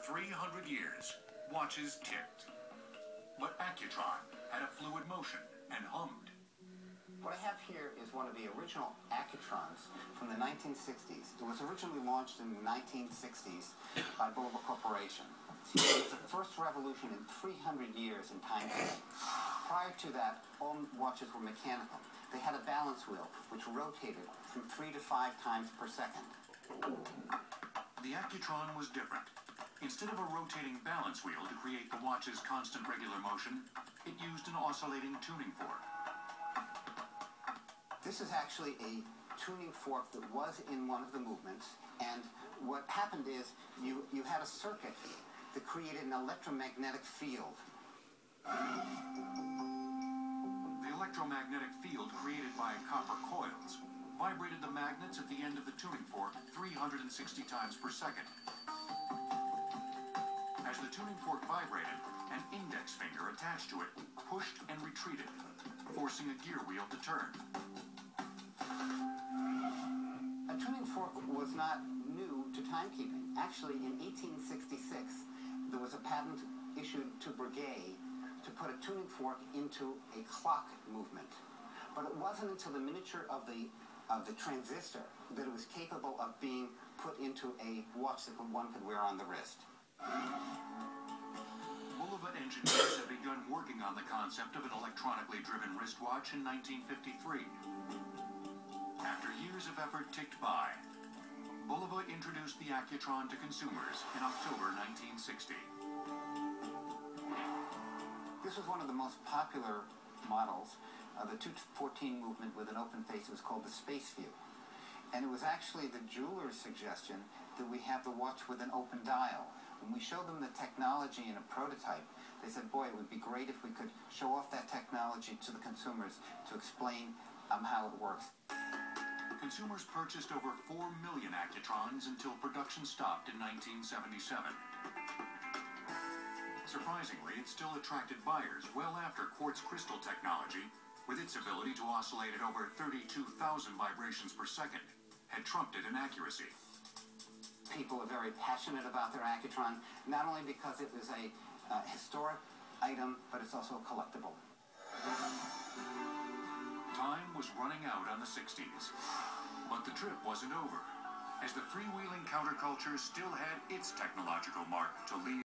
300 years, watches ticked. But Accutron had a fluid motion and hummed. What I have here is one of the original Accutrons from the 1960s. It was originally launched in the 1960s by Bulova Corporation. It was the first revolution in 300 years in timekeeping. Prior to that, all watches were mechanical. They had a balance wheel, which rotated from 3 to 5 times per second. The Accutron was different. Instead of a rotating balance wheel to create the watch's constant regular motion, it used an oscillating tuning fork. This is actually a tuning fork that was in one of the movements, and what happened is you had a circuit that created an electromagnetic field. The electromagnetic field created by copper coils vibrated the magnets at the end of the tuning fork 360 times per second. As the tuning fork vibrated, an index finger attached to it pushed and retreated, forcing a gear wheel to turn. A tuning fork was not new to timekeeping. Actually, in 1866, there was a patent issued to Breguet to put a tuning fork into a clock movement. But it wasn't until the miniature of the transistor that it was capable of being put into a watch that one could wear on the wrist. Bulova engineers had begun working on the concept of an electronically driven wristwatch in 1953. After years of effort ticked by, Bulova introduced the Accutron to consumers in October 1960. This was one of the most popular models of the 214 movement with an open face. It was called the spaceview. And it was actually the jeweler's suggestion that we have the watch with an open dial. When we showed them the technology in a prototype, they said, boy, it would be great if we could show off that technology to the consumers to explain how it works. Consumers purchased over 4 million Accutrons until production stopped in 1977. Surprisingly, it still attracted buyers well after quartz crystal technology, with its ability to oscillate at over 32,000 vibrations per second, had trumped it in accuracy. People are very passionate about their Accutron, not only because it is a historic item, but it's also a collectible. Time was running out on the 60s, but the trip wasn't over, as the freewheeling counterculture still had its technological mark to leave.